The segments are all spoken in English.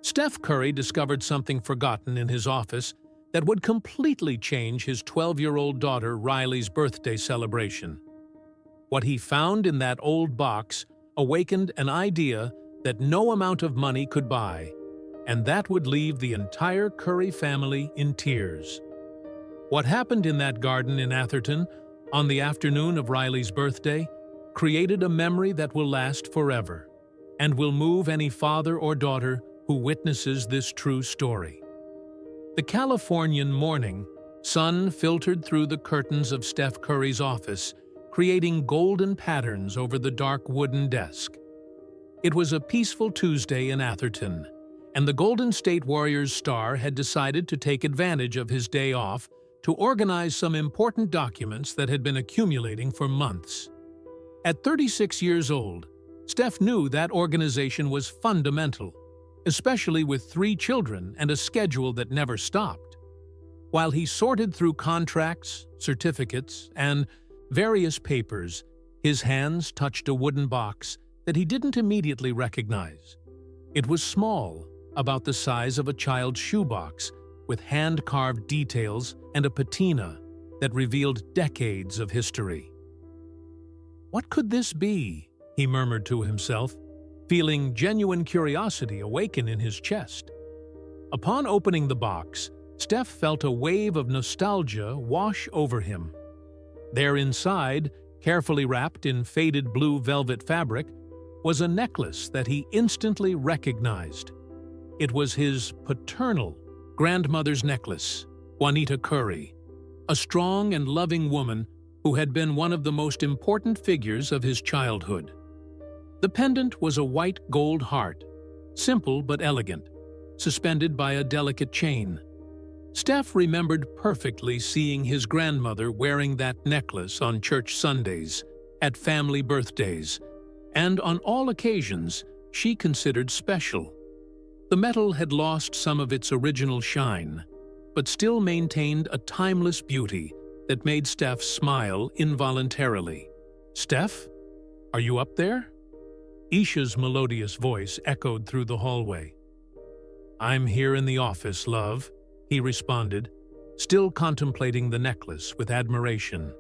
Steph Curry discovered something forgotten in his office that would completely change his 12-year-old daughter Riley's birthday celebration. What he found in that old box awakened an idea that no amount of money could buy, and that would leave the entire Curry family in tears. What happened in that garden in Atherton on the afternoon of Riley's birthday created a memory that will last forever and will move any father or daughter who witnesses this true story. The Californian morning sun filtered through the curtains of Steph Curry's office, creating golden patterns over the dark wooden desk. It was a peaceful Tuesday in Atherton, and the Golden State Warriors star had decided to take advantage of his day off to organize some important documents that had been accumulating for months. At 36 years old, Steph knew that organization was fundamental, especially with 3 children and a schedule that never stopped. While he sorted through contracts, certificates, and various papers, his hands touched a wooden box that he didn't immediately recognize. It was small, about the size of a child's shoebox, with hand-carved details and a patina that revealed decades of history. "What could this be?" he murmured to himself, feeling genuine curiosity awaken in his chest. Upon opening the box, Steph felt a wave of nostalgia wash over him. There inside, carefully wrapped in faded blue velvet fabric, was a necklace that he instantly recognized. It was his paternal grandmother's necklace, Juanita Curry, a strong and loving woman who had been one of the most important figures of his childhood. The pendant was a white gold heart, simple but elegant, suspended by a delicate chain. Steph remembered perfectly seeing his grandmother wearing that necklace on church Sundays, at family birthdays, and on all occasions she considered special. The metal had lost some of its original shine, but still maintained a timeless beauty that made Steph smile involuntarily. "Steph, are you up there?" Isha's melodious voice echoed through the hallway. "I'm here in the office, love," he responded, still contemplating the necklace with admiration.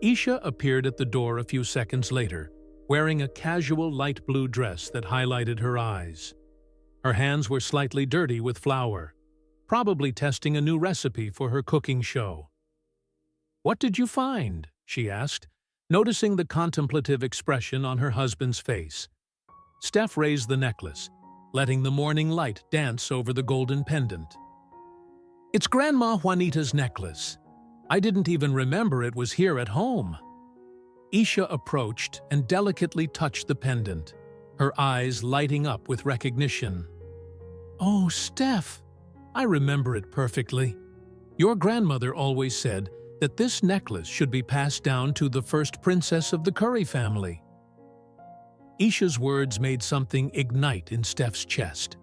Isha appeared at the door a few seconds later, wearing a casual light blue dress that highlighted her eyes. Her hands were slightly dirty with flour, probably testing a new recipe for her cooking show. "What did you find?" she asked, noticing the contemplative expression on her husband's face. Steph raised the necklace, letting the morning light dance over the golden pendant. "It's Grandma Juanita's necklace. I didn't even remember it was here at home." Isha approached and delicately touched the pendant, her eyes lighting up with recognition. "Oh, Steph, I remember it perfectly. Your grandmother always said that this necklace should be passed down to the first princess of the Curry family." Isha's words made something ignite in Steph's chest.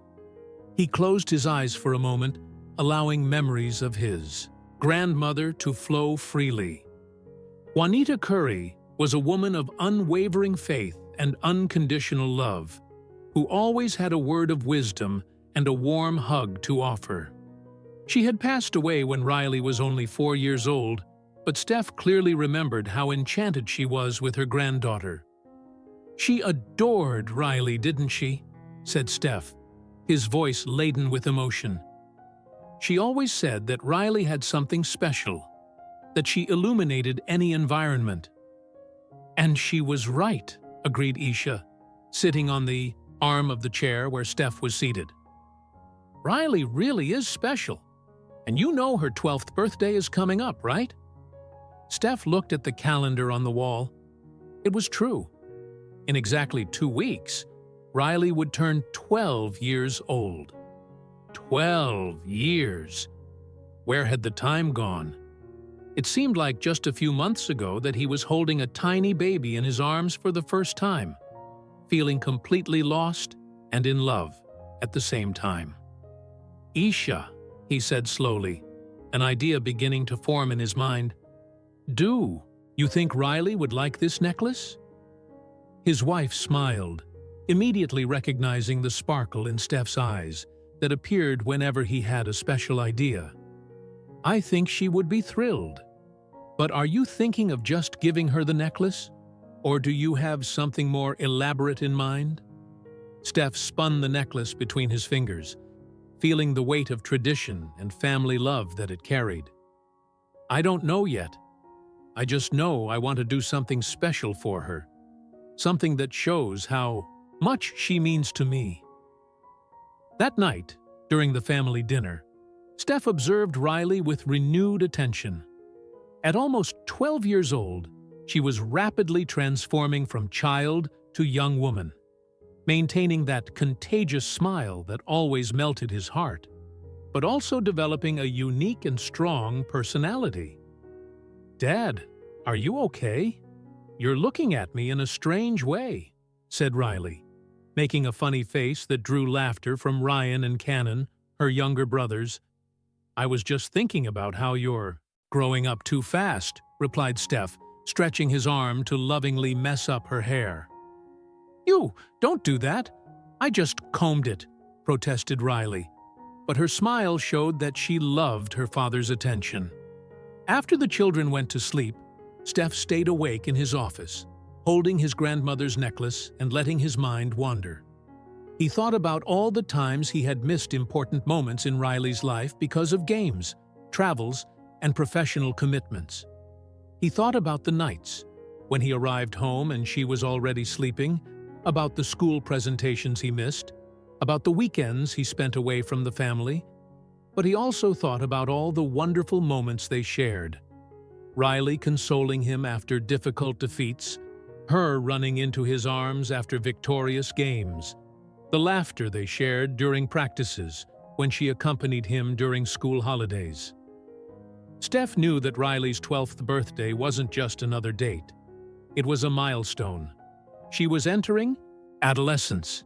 He closed his eyes for a moment, allowing memories of his grandmother to flow freely. Juanita Curry was a woman of unwavering faith and unconditional love, who always had a word of wisdom and a warm hug to offer. She had passed away when Riley was only 4 years old, but Steph clearly remembered how enchanted she was with her granddaughter. "She adored Riley, didn't she?" said Steph, his voice laden with emotion. "She always said that Riley had something special, that she illuminated any environment." "And she was right," agreed Isha, sitting on the arm of the chair where Steph was seated. "Riley really is special. And you know her 12th birthday is coming up, right?" Steph looked at the calendar on the wall. It was true. In exactly 2 weeks, Riley would turn 12 years old. 12 years! Where had the time gone? It seemed like just a few months ago that he was holding a tiny baby in his arms for the first time, feeling completely lost and in love at the same time. "Isha," he said slowly, an idea beginning to form in his mind. "Do you think Riley would like this necklace?" His wife smiled, immediately recognizing the sparkle in Steph's eyes that appeared whenever he had a special idea. "I think she would be thrilled. But are you thinking of just giving her the necklace? Or do you have something more elaborate in mind?" Steph spun the necklace between his fingers, feeling the weight of tradition and family love that it carried. "I don't know yet. I just know I want to do something special for her. Something that shows how much she means to me." That night, during the family dinner, Steph observed Riley with renewed attention. At almost 12 years old, she was rapidly transforming from child to young woman, maintaining that contagious smile that always melted his heart, but also developing a unique and strong personality. "Dad, are you okay? You're looking at me in a strange way," said Riley, making a funny face that drew laughter from Ryan and Cannon, her younger brothers. "I was just thinking about how you're growing up too fast," replied Steph, stretching his arm to lovingly mess up her hair. "You, don't do that. I just combed it," protested Riley, but her smile showed that she loved her father's attention. After the children went to sleep, Steph stayed awake in his office, holding his grandmother's necklace and letting his mind wander. He thought about all the times he had missed important moments in Riley's life because of games, travels, and professional commitments. He thought about the nights, when he arrived home and she was already sleeping, about the school presentations he missed, about the weekends he spent away from the family, but he also thought about all the wonderful moments they shared. Riley consoling him after difficult defeats, her running into his arms after victorious games, the laughter they shared during practices when she accompanied him during school holidays. Steph knew that Riley's 12th birthday wasn't just another date. It was a milestone. She was entering adolescence,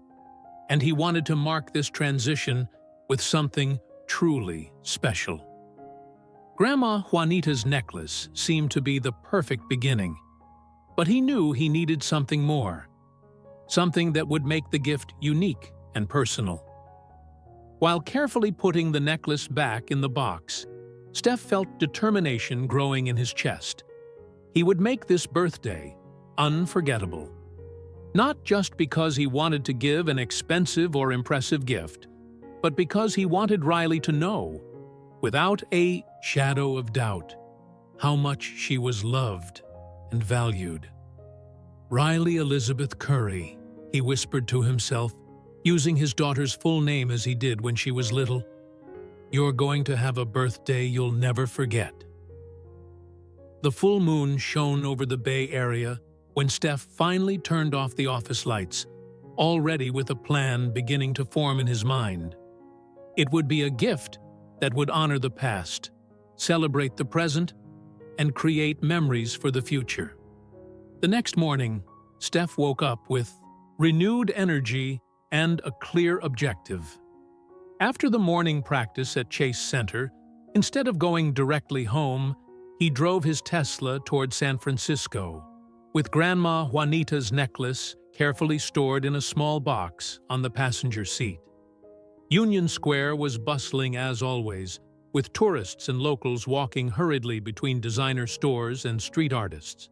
and he wanted to mark this transition with something truly special. Grandma Juanita's necklace seemed to be the perfect beginning, but he knew he needed something more, something that would make the gift unique and personal. While carefully putting the necklace back in the box, Steph felt determination growing in his chest. He would make this birthday unforgettable. Not just because he wanted to give an expensive or impressive gift, but because he wanted Riley to know, without a shadow of doubt, how much she was loved and valued. "Riley Elizabeth Curry," he whispered to himself, using his daughter's full name as he did when she was little. "You're going to have a birthday you'll never forget." The full moon shone over the Bay Area when Steph finally turned off the office lights, already with a plan beginning to form in his mind. It would be a gift that would honor the past, celebrate the present, and create memories for the future. The next morning, Steph woke up with renewed energy and a clear objective. After the morning practice at Chase Center, instead of going directly home, he drove his Tesla toward San Francisco, with Grandma Juanita's necklace carefully stored in a small box on the passenger seat. Union Square was bustling as always, with tourists and locals walking hurriedly between designer stores and street artists.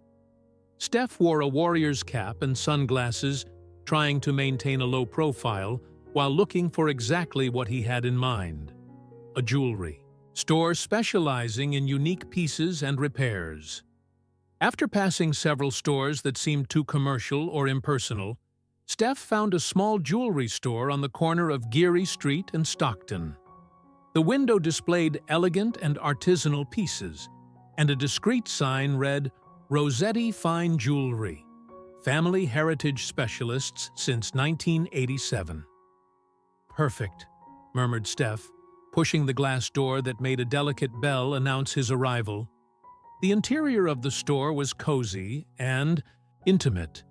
Steph wore a warrior's cap and sunglasses, trying to maintain a low profile while looking for exactly what he had in mind: a jewelry store specializing in unique pieces and repairs. After passing several stores that seemed too commercial or impersonal, Steph found a small jewelry store on the corner of Geary Street and Stockton. The window displayed elegant and artisanal pieces, and a discreet sign read, "Rossetti Fine Jewelry, Family Heritage Specialists since 1987. "Perfect," murmured Steph, pushing the glass door that made a delicate bell announce his arrival. The interior of the store was cozy and intimate,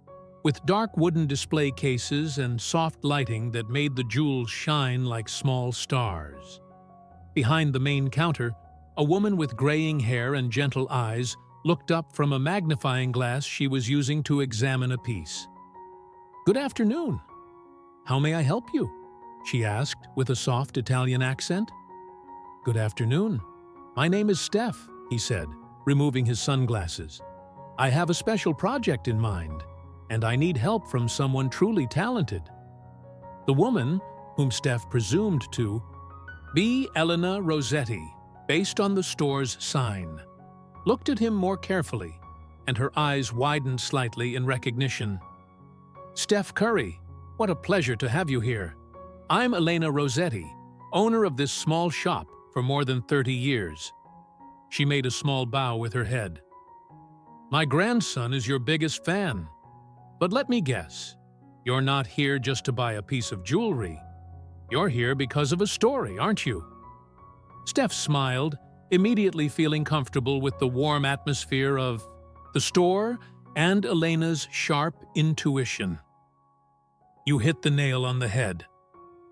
with dark wooden display cases and soft lighting that made the jewels shine like small stars. Behind the main counter, a woman with graying hair and gentle eyes looked up from a magnifying glass she was using to examine a piece. "Good afternoon. "How may I help you?" she asked with a soft Italian accent. "Good afternoon. My name is Steph," he said, removing his sunglasses. "I have a special project in mind, and I need help from someone truly talented." The woman, whom Steph presumed to be Elena Rossetti, based on the store's sign, looked at him more carefully, and her eyes widened slightly in recognition. "Steph Curry, what a pleasure to have you here. I'm Elena Rossetti, owner of this small shop for more than 30 years. She made a small bow with her head. "My grandson is your biggest fan. But let me guess, you're not here just to buy a piece of jewelry. You're here because of a story, aren't you?" Steph smiled, immediately feeling comfortable with the warm atmosphere of the store and Elena's sharp intuition. "You hit the nail on the head.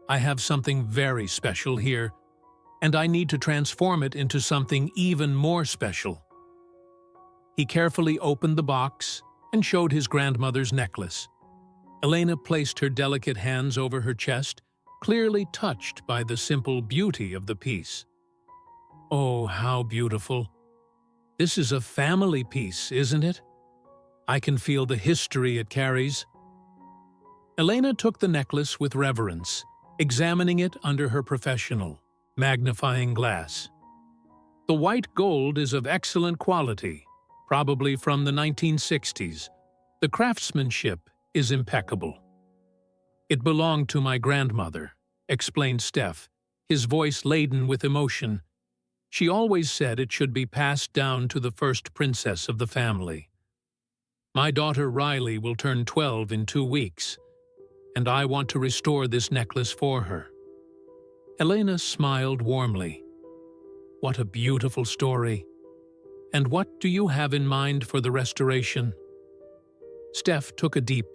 I have something very special here, and I need to transform it into something even more special." He carefully opened the box and showed his grandmother's necklace. Elena placed her delicate hands over her chest, clearly touched by the simple beauty of the piece. "Oh, how beautiful. This is a family piece, isn't it? I can feel the history it carries." Elena took the necklace with reverence, examining it under her professional magnifying glass. "The white gold is of excellent quality, probably from the 1960s. The craftsmanship is impeccable." "It belonged to my grandmother," explained Steph, his voice laden with emotion. "She always said it should be passed down to the first princess of the family. My daughter Riley will turn 12 in 2 weeks, and I want to restore this necklace for her." Elena smiled warmly. "What a beautiful story. And what do you have in mind for the restoration?" Steph took a deep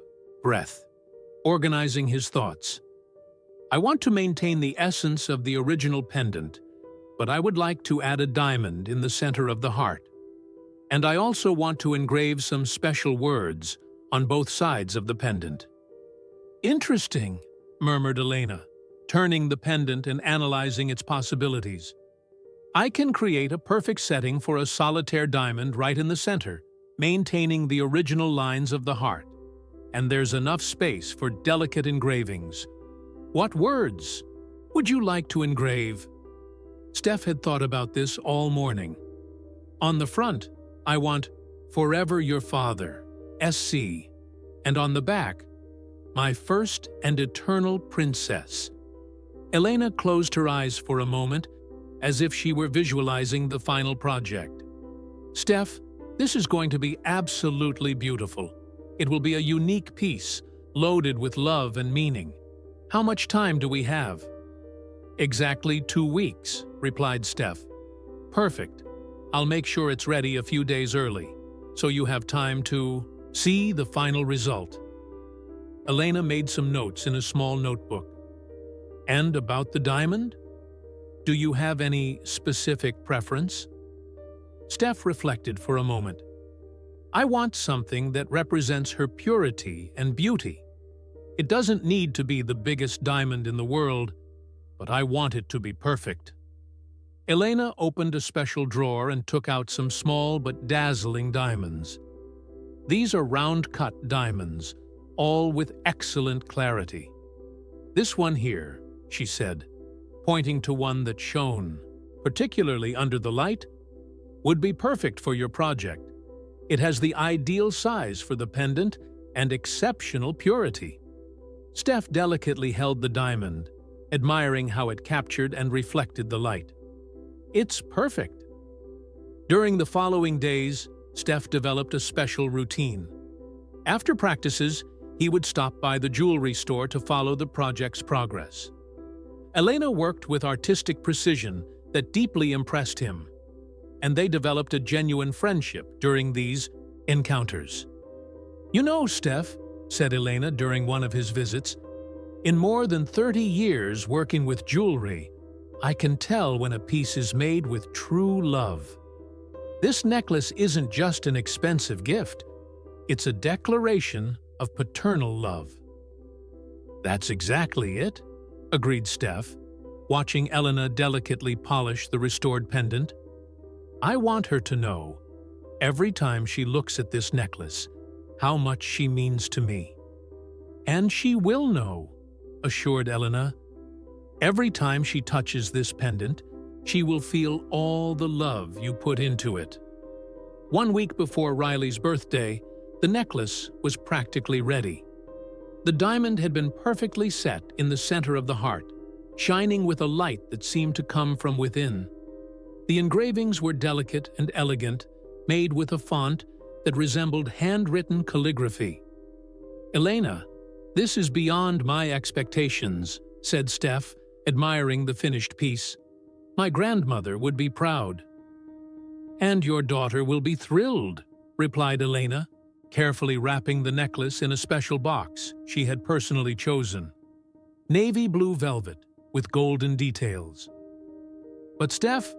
breath, organizing his thoughts. "I want to maintain the essence of the original pendant, but I would like to add a diamond in the center of the heart. And I also want to engrave some special words on both sides of the pendant." "Interesting," murmured Elena, turning the pendant and analyzing its possibilities. "I can create a perfect setting for a solitaire diamond right in the center, maintaining the original lines of the heart. And there's enough space for delicate engravings. What words would you like to engrave?" Steph had thought about this all morning. "On the front, I want 'Forever Your Father,' SC, and on the back, 'My First and Eternal Princess.'" Elena closed her eyes for a moment, as if she were visualizing the final project. "Steph, this is going to be absolutely beautiful. It will be a unique piece, loaded with love and meaning. How much time do we have?" "Exactly 2 weeks," replied Steph. "Perfect. I'll make sure it's ready a few days early, so you have time to see the final result." Elena made some notes in a small notebook. "And about the diamond? Do you have any specific preference?" Steph reflected for a moment. "I want something that represents her purity and beauty. It doesn't need to be the biggest diamond in the world, but I want it to be perfect." Elena opened a special drawer and took out some small but dazzling diamonds. "These are round-cut diamonds, all with excellent clarity. This one here," she said, pointing to one that shone, particularly under the light, "would be perfect for your project. It has the ideal size for the pendant and exceptional purity." Steph delicately held the diamond, admiring how it captured and reflected the light. "It's perfect." During the following days, Steph developed a special routine. After practices, he would stop by the jewelry store to follow the project's progress. Elena worked with artistic precision that deeply impressed him, and they developed a genuine friendship during these encounters. "You know, Steph," said Elena during one of his visits, "in more than 30 years working with jewelry, I can tell when a piece is made with true love. This necklace isn't just an expensive gift, it's a declaration of paternal love." That's exactly it, agreed Steph, watching Elena delicately polish the restored pendant. I want her to know, every time she looks at this necklace, how much she means to me. And she will know, assured Elena. Every time she touches this pendant, she will feel all the love you put into it. 1 week before Riley's birthday, the necklace was practically ready. The diamond had been perfectly set in the center of the heart, shining with a light that seemed to come from within. The engravings were delicate and elegant, made with a font that resembled handwritten calligraphy. Elena, this is beyond my expectations, said Steph, admiring the finished piece. My grandmother would be proud. And your daughter will be thrilled, replied Elena, carefully wrapping the necklace in a special box she had personally chosen. Navy blue velvet with golden details. But Steph,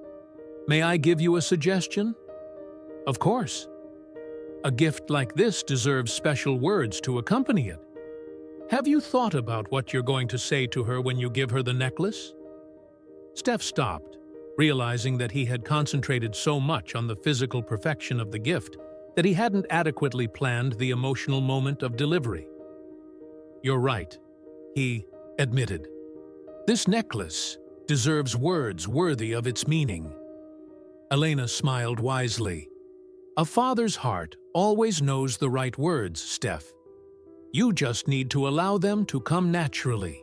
may I give you a suggestion? Of course. A gift like this deserves special words to accompany it. Have you thought about what you're going to say to her when you give her the necklace? Steph stopped, realizing that he had concentrated so much on the physical perfection of the gift that he hadn't adequately planned the emotional moment of delivery. You're right, he admitted. This necklace deserves words worthy of its meaning. Elena smiled wisely. A father's heart always knows the right words, Steph. You just need to allow them to come naturally.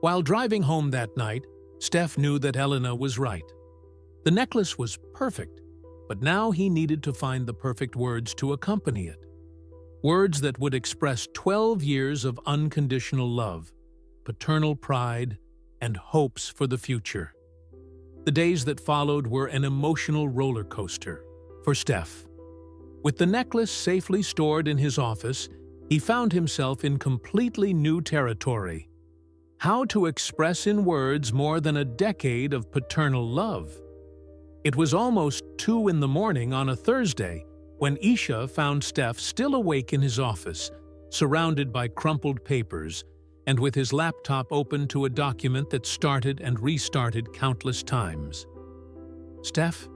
While driving home that night, Steph knew that Elena was right. The necklace was perfect, but now he needed to find the perfect words to accompany it. Words that would express 12 years of unconditional love, paternal pride, and hopes for the future. The days that followed were an emotional roller coaster for Steph. With the necklace safely stored in his office, he found himself in completely new territory. How to express in words more than a decade of paternal love? It was almost 2 in the morning on a Thursday when Isha found Steph still awake in his office, surrounded by crumpled papers, and with his laptop open to a document that started and restarted countless times. Steph,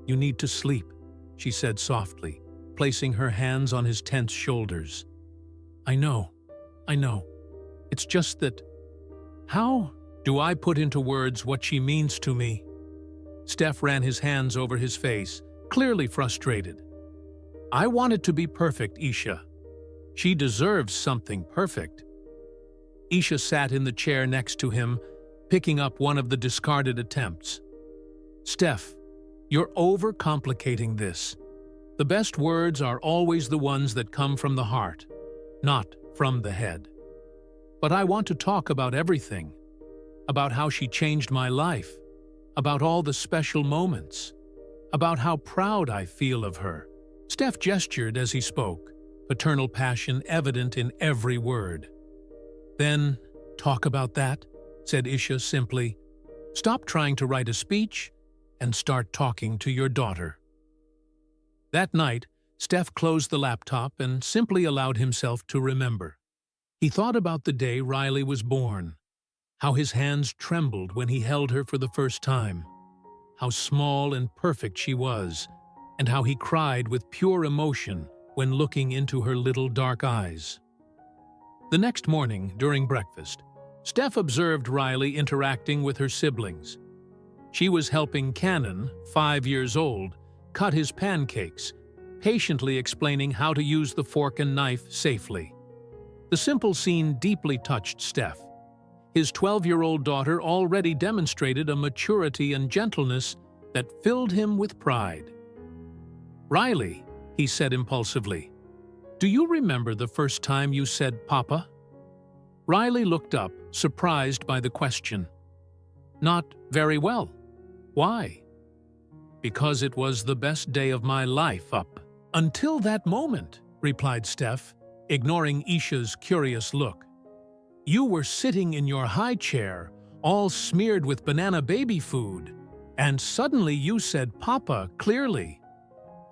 you need to sleep, she said softly, placing her hands on his tense shoulders. I know. It's just that... How do I put into words what she means to me? Steph ran his hands over his face, clearly frustrated. I want it to be perfect, Isha. She deserves something perfect. Isha sat in the chair next to him, picking up one of the discarded attempts. Steph, you're overcomplicating this. The best words are always the ones that come from the heart, not from the head. But I want to talk about everything. About how she changed my life. About all the special moments. About how proud I feel of her. Steph gestured as he spoke, paternal passion evident in every word. Then, talk about that, said Isha simply. Stop trying to write a speech and start talking to your daughter. That night, Steph closed the laptop and simply allowed himself to remember. He thought about the day Riley was born, how his hands trembled when he held her for the first time, how small and perfect she was, and how he cried with pure emotion when looking into her little dark eyes. The next morning, during breakfast, Steph observed Riley interacting with her siblings. She was helping Cannon, 5 years old, cut his pancakes, patiently explaining how to use the fork and knife safely. The simple scene deeply touched Steph. His 12-year-old daughter already demonstrated a maturity and gentleness that filled him with pride. Riley, he said impulsively, do you remember the first time you said Papa? Riley looked up, surprised by the question. Not very well. Why? Because it was the best day of my life up until that moment, replied Steph, ignoring Isha's curious look. You were sitting in your high chair, all smeared with banana baby food, and suddenly you said Papa clearly.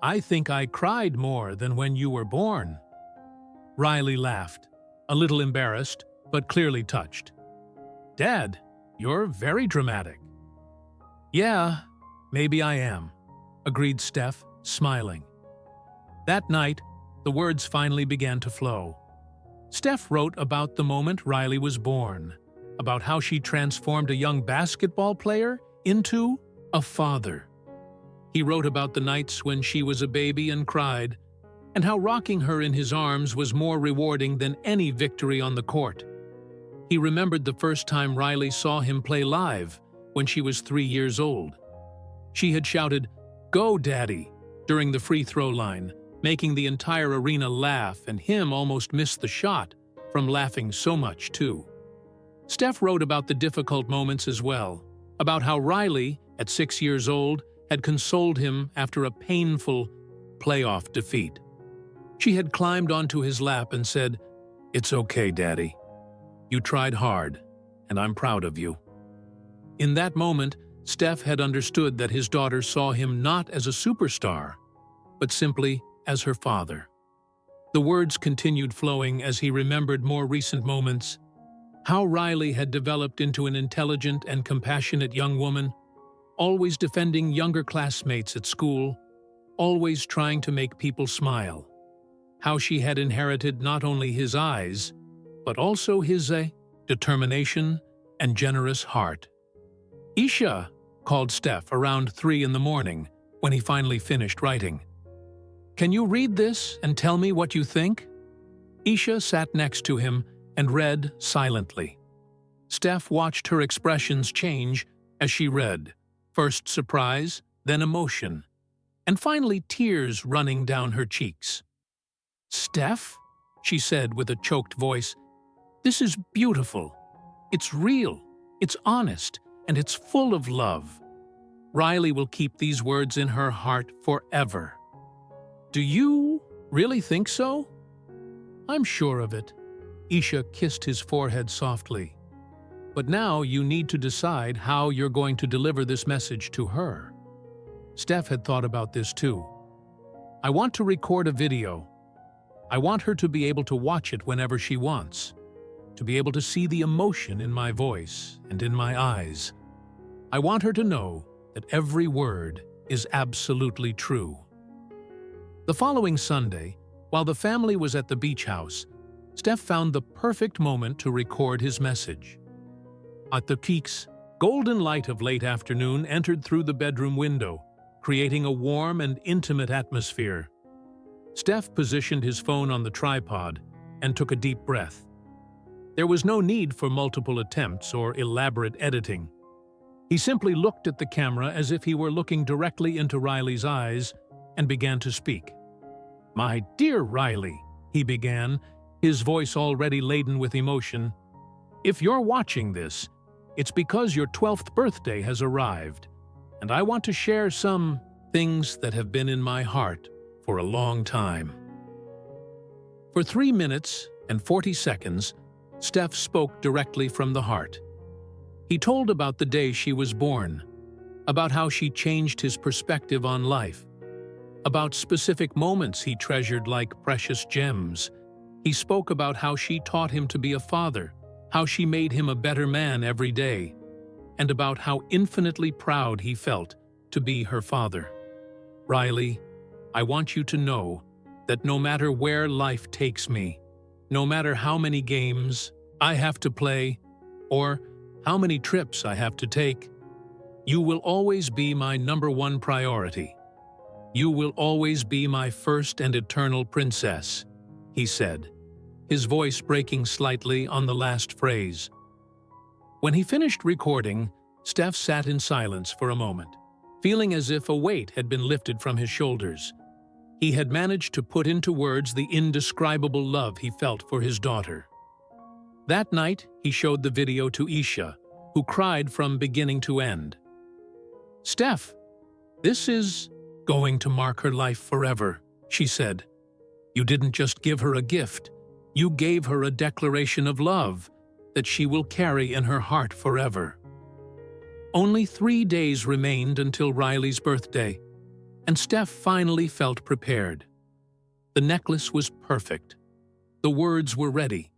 I think I cried more than when you were born. Riley laughed, a little embarrassed, but clearly touched. "Dad, you're very dramatic." "Yeah, maybe I am," agreed Steph, smiling. That night, the words finally began to flow. Steph wrote about the moment Riley was born, about how she transformed a young basketball player into a father. He wrote about the nights when she was a baby and cried, and how rocking her in his arms was more rewarding than any victory on the court. He remembered the first time Riley saw him play live, when she was 3 years old. She had shouted, "Go, Daddy," during the free throw line, making the entire arena laugh, and him almost miss the shot from laughing so much, too. Steph wrote about the difficult moments as well, about how Riley, at 6 years old, had consoled him after a painful playoff defeat. She had climbed onto his lap and said, "It's okay, Daddy. You tried hard, and I'm proud of you." In that moment, Steph had understood that his daughter saw him not as a superstar, but simply as her father. The words continued flowing as he remembered more recent moments, how Riley had developed into an intelligent and compassionate young woman, always defending younger classmates at school, always trying to make people smile. How she had inherited not only his eyes, but also his determination and generous heart. "Isha," called Steph around 3 in the morning when he finally finished writing. "Can you read this and tell me what you think?" Isha sat next to him and read silently. Steph watched her expressions change as she read, first surprise, then emotion, and finally tears running down her cheeks. "Steph," she said with a choked voice, "this is beautiful. It's real, it's honest, and it's full of love. Riley will keep these words in her heart forever." "Do you really think so?" "I'm sure of it." Isha kissed his forehead softly. "But now you need to decide how you're going to deliver this message to her." Steph had thought about this too. "I want to record a video. I want her to be able to watch it whenever she wants, to be able to see the emotion in my voice and in my eyes. I want her to know that every word is absolutely true." The following Sunday, while the family was at the beach house, Steph found the perfect moment to record his message. At the peaks, golden light of late afternoon entered through the bedroom window, creating a warm and intimate atmosphere. Steph positioned his phone on the tripod and took a deep breath. There was no need for multiple attempts or elaborate editing. He simply looked at the camera as if he were looking directly into Riley's eyes and began to speak. "My dear Riley," he began, his voice already laden with emotion, "if you're watching this, it's because your 12th birthday has arrived, and I want to share some things that have been in my heart for a long time." For 3 minutes and 40 seconds, Steph spoke directly from the heart. He told about the day she was born, about how she changed his perspective on life, about specific moments he treasured like precious gems. He spoke about how she taught him to be a father, how she made him a better man every day, and about how infinitely proud he felt to be her father. "Riley, I want you to know that no matter where life takes me, no matter how many games I have to play, or how many trips I have to take, you will always be my #1 priority. You will always be my first and eternal princess," he said, his voice breaking slightly on the last phrase. When he finished recording, Steph sat in silence for a moment, feeling as if a weight had been lifted from his shoulders. He had managed to put into words the indescribable love he felt for his daughter. That night, he showed the video to Isha, who cried from beginning to end. "Steph, this is going to mark her life forever," she said. "You didn't just give her a gift, you gave her a declaration of love that she will carry in her heart forever." Only 3 days remained until Riley's birthday, and Steph finally felt prepared. The necklace was perfect. The words were ready.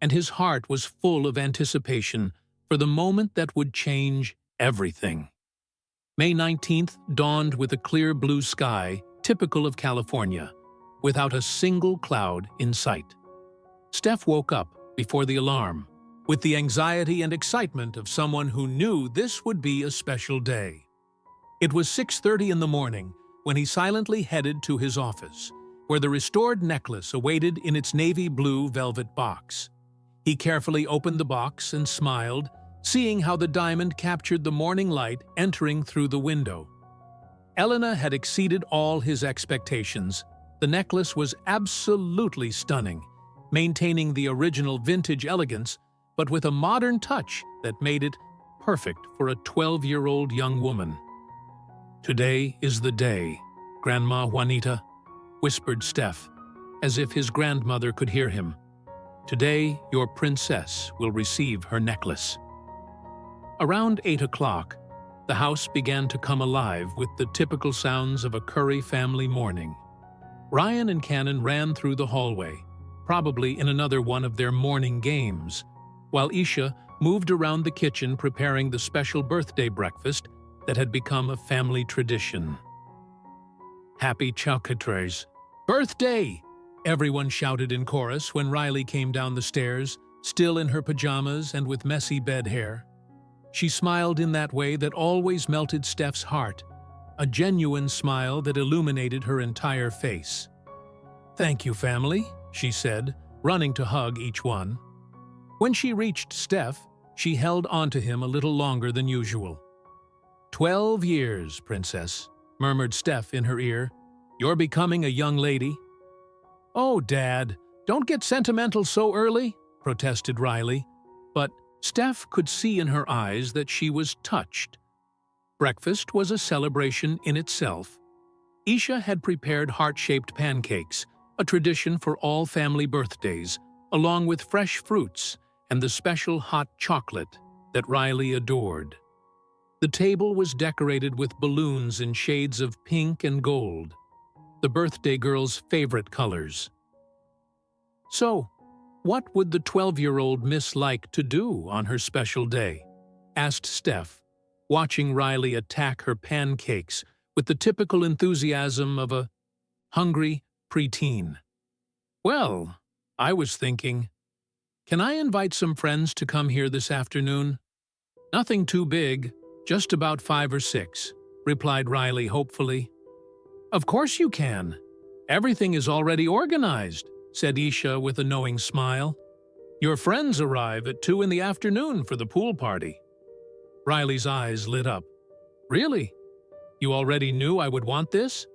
and his heart was full of anticipation for the moment that would change everything. May 19th dawned with a clear blue sky, typical of California, without a single cloud in sight. Steph woke up before the alarm, with the anxiety and excitement of someone who knew this would be a special day. It was 6:30 in the morning when he silently headed to his office, where the restored necklace awaited in its navy blue velvet box. He carefully opened the box and smiled, seeing how the diamond captured the morning light entering through the window. Elena had exceeded all his expectations. The necklace was absolutely stunning, maintaining the original vintage elegance, but with a modern touch that made it perfect for a 12-year-old young woman. "Today is the day, Grandma Juanita," whispered Steph, as if his grandmother could hear him. "Today, your princess will receive her necklace." Around 8 o'clock, the house began to come alive with the typical sounds of a Curry family morning. Ryan and Cannon ran through the hallway, probably in another one of their morning games, while Isha moved around the kitchen preparing the special birthday breakfast that had become a family tradition. "Happy Chowcatres! Birthday!" everyone shouted in chorus when Riley came down the stairs, still in her pajamas and with messy bed hair. She smiled in that way that always melted Steph's heart, a genuine smile that illuminated her entire face. "Thank you, family," she said, running to hug each one. When she reached Steph, she held onto him a little longer than usual. 12 years, Princess," murmured Steph in her ear. "You're becoming a young lady." "Oh, Dad, don't get sentimental so early," protested Riley, but Steph could see in her eyes that she was touched. Breakfast was a celebration in itself. Isha had prepared heart-shaped pancakes, a tradition for all family birthdays, along with fresh fruits and the special hot chocolate that Riley adored. The table was decorated with balloons in shades of pink and gold, the birthday girl's favorite colors. "So, what would the 12-year-old miss like to do on her special day?" asked Steph, watching Riley attack her pancakes with the typical enthusiasm of a hungry preteen. "Well, I was thinking, can I invite some friends to come here this afternoon?" "Nothing too big, just about 5 or 6, replied Riley hopefully. "Of course you can. Everything is already organized," said Isha with a knowing smile. "Your friends arrive at 2 in the afternoon for the pool party." Riley's eyes lit up. "Really? You already knew I would want this?"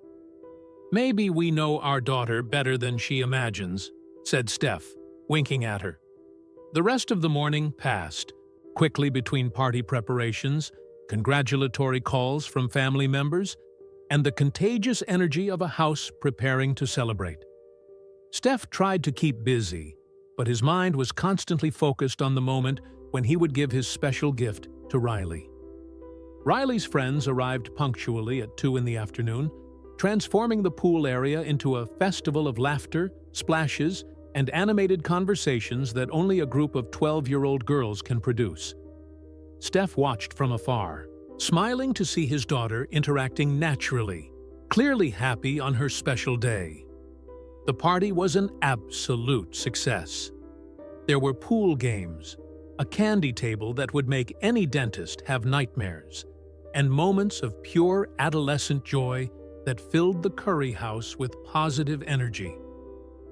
"Maybe we know our daughter better than she imagines," said Steph, winking at her. The rest of the morning passed, quickly between party preparations, congratulatory calls from family members, and the contagious energy of a house preparing to celebrate. Steph tried to keep busy, but his mind was constantly focused on the moment when he would give his special gift to Riley. Riley's friends arrived punctually at 2 in the afternoon, transforming the pool area into a festival of laughter, splashes, and animated conversations that only a group of 12-year-old girls can produce. Steph watched from afar, smiling to see his daughter interacting naturally, clearly happy on her special day. The party was an absolute success. There were pool games, a candy table that would make any dentist have nightmares, and moments of pure adolescent joy that filled the Curry house with positive energy.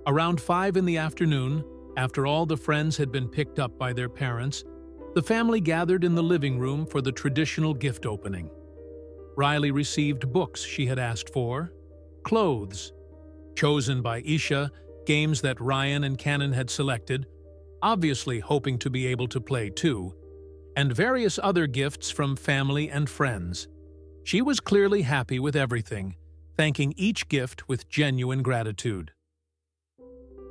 Around 5 in the afternoon, after all the friends had been picked up by their parents, the family gathered in the living room for the traditional gift opening. Riley received books she had asked for, clothes, chosen by Isha, games that Ryan and Cannon had selected, obviously hoping to be able to play too, and various other gifts from family and friends. She was clearly happy with everything, thanking each gift with genuine gratitude.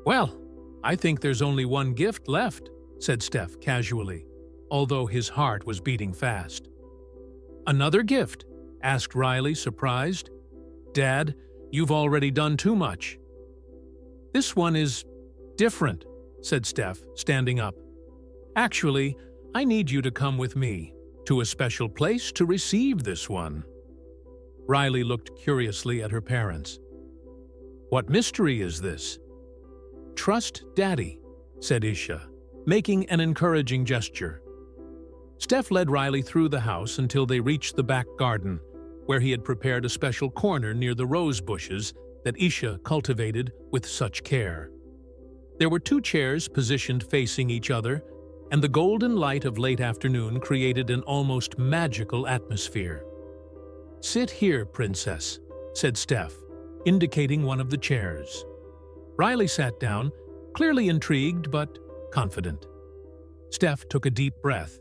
"Well, I think there's only one gift left," said Steph casually, although his heart was beating fast. "Another gift?" asked Riley, surprised. "Dad, you've already done too much." "This one is different," said Steph, standing up. "Actually, I need you to come with me to a special place to receive this one." Riley looked curiously at her parents. "What mystery is this?" "Trust Daddy," said Isha, making an encouraging gesture. Steph led Riley through the house until they reached the back garden, where he had prepared a special corner near the rose bushes that Isha cultivated with such care. There were 2 chairs positioned facing each other, and the golden light of late afternoon created an almost magical atmosphere. "Sit here, Princess," said Steph, indicating one of the chairs. Riley sat down, clearly intrigued but confident. Steph took a deep breath,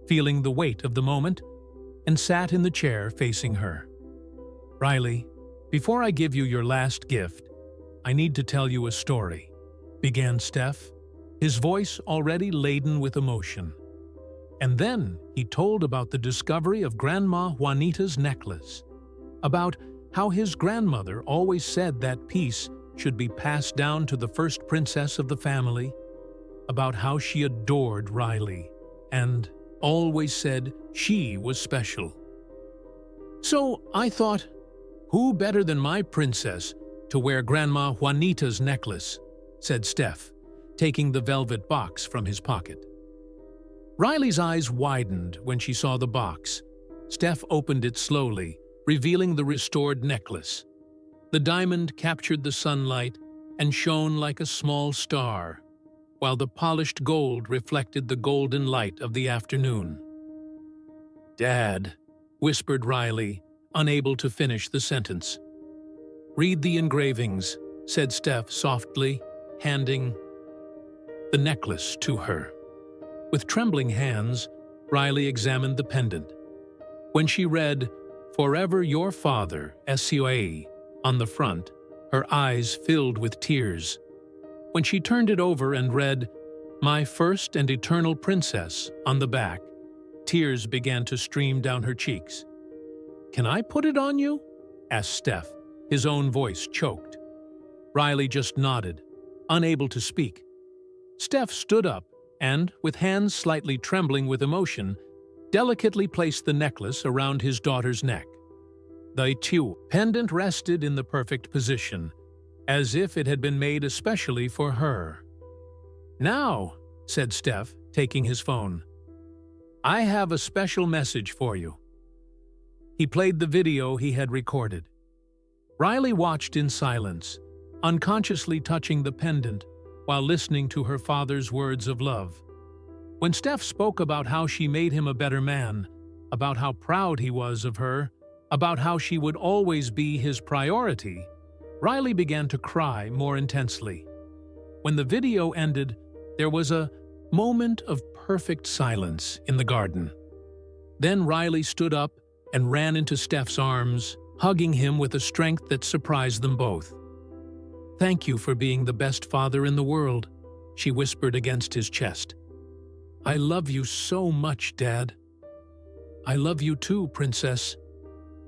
feeling the weight of the moment, and sat in the chair facing her. "Riley, before I give you your last gift, I need to tell you a story," began Steph, his voice already laden with emotion. And then he told about the discovery of Grandma Juanita's necklace, about how his grandmother always said that piece should be passed down to the first princess of the family, about how she adored Riley and always said she was special. "So I thought, who better than my princess to wear Grandma Juanita's necklace?" said Steph, taking the velvet box from his pocket. Riley's eyes widened when she saw the box. Steph opened it slowly, revealing the restored necklace. The diamond captured the sunlight and shone like a small star, while the polished gold reflected the golden light of the afternoon. "Dad," whispered Riley, unable to finish the sentence. "Read the engravings," said Steph softly, handing the necklace to her. With trembling hands, Riley examined the pendant. When she read, "Forever your father, SUA," on the front, her eyes filled with tears. When she turned it over and read, "My first and eternal princess," on the back, tears began to stream down her cheeks. "Can I put it on you?" asked Steph, his own voice choked. Riley just nodded, unable to speak. Steph stood up and, with hands slightly trembling with emotion, delicately placed the necklace around his daughter's neck. The pendant rested in the perfect position, as if it had been made especially for her. "Now," said Steph, taking his phone, "I have a special message for you." He played the video he had recorded. Riley watched in silence, unconsciously touching the pendant while listening to her father's words of love. When Steph spoke about how she made him a better man, about how proud he was of her, about how she would always be his priority, Riley began to cry more intensely. When the video ended, there was a moment of perfect silence in the garden. Then Riley stood up and ran into Steph's arms, hugging him with a strength that surprised them both. "Thank you for being the best father in the world," she whispered against his chest. "I love you so much, Dad." "I love you too, Princess."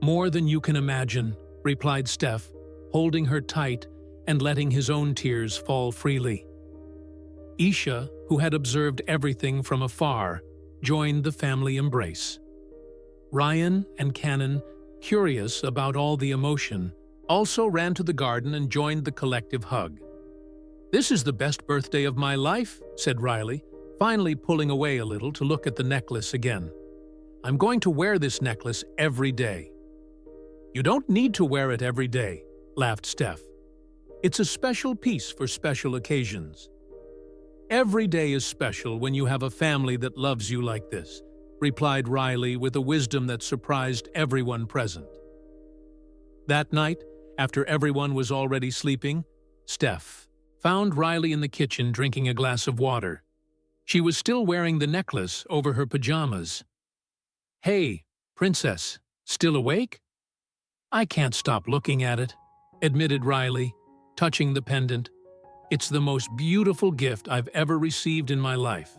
"More than you can imagine," replied Steph, holding her tight and letting his own tears fall freely. Isha, who had observed everything from afar, joined the family embrace. Ryan and Cannon, curious about all the emotion, also ran to the garden and joined the collective hug. "This is the best birthday of my life," said Riley, finally pulling away a little to look at the necklace again. "I'm going to wear this necklace every day." "You don't need to wear it every day," laughed Steph. "It's a special piece for special occasions." "Every day is special when you have a family that loves you like this," replied Riley with a wisdom that surprised everyone present. That night, after everyone was already sleeping, Steph found Riley in the kitchen drinking a glass of water. She was still wearing the necklace over her pajamas. "Hey, Princess, still awake?" "I can't stop looking at it," admitted Riley, touching the pendant. "It's the most beautiful gift I've ever received in my life."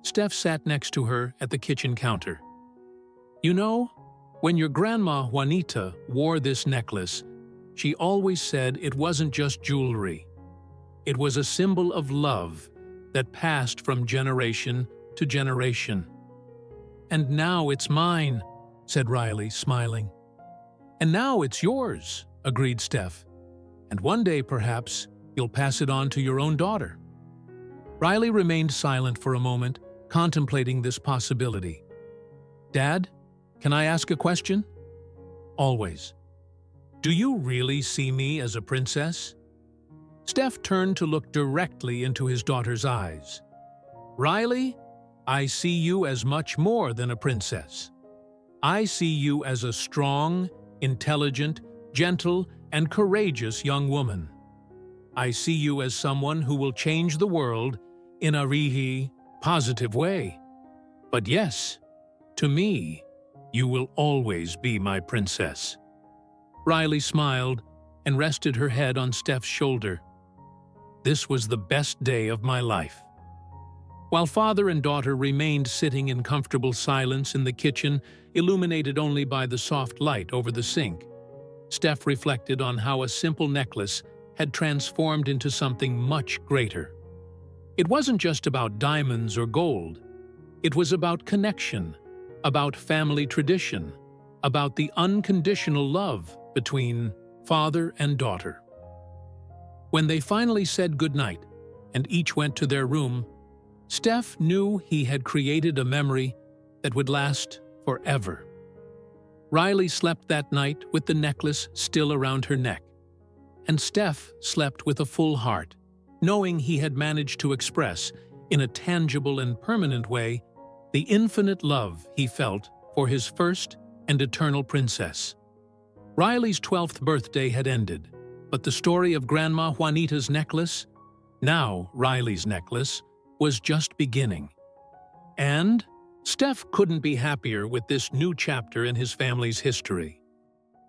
Steph sat next to her at the kitchen counter. "You know, when your grandma Juanita wore this necklace, she always said it wasn't just jewelry. It was a symbol of love that passed from generation to generation. "And now it's mine," said Riley, smiling. "And now it's yours," agreed Steph. "And one day, perhaps, you'll pass it on to your own daughter." Riley remained silent for a moment, contemplating this possibility. "Dad, can I ask a question?" "Always." "Do you really see me as a princess?" Steph turned to look directly into his daughter's eyes. "Riley, I see you as much more than a princess. I see you as a strong, intelligent, gentle, and courageous young woman. I see you as someone who will change the world in a really positive way. But yes, to me, you will always be my princess." Riley smiled and rested her head on Steph's shoulder. "This was the best day of my life." While father and daughter remained sitting in comfortable silence in the kitchen, illuminated only by the soft light over the sink, Steph reflected on how a simple necklace had transformed into something much greater. It wasn't just about diamonds or gold. It was about connection, about family tradition, about the unconditional love between father and daughter. When they finally said goodnight and each went to their room, Steph knew he had created a memory that would last forever. Riley slept that night with the necklace still around her neck, and Steph slept with a full heart, knowing he had managed to express, in a tangible and permanent way, the infinite love he felt for his first and eternal princess. Riley's 12th birthday had ended, but the story of Grandma Juanita's necklace, now Riley's necklace, was just beginning. And Steph couldn't be happier with this new chapter in his family's history.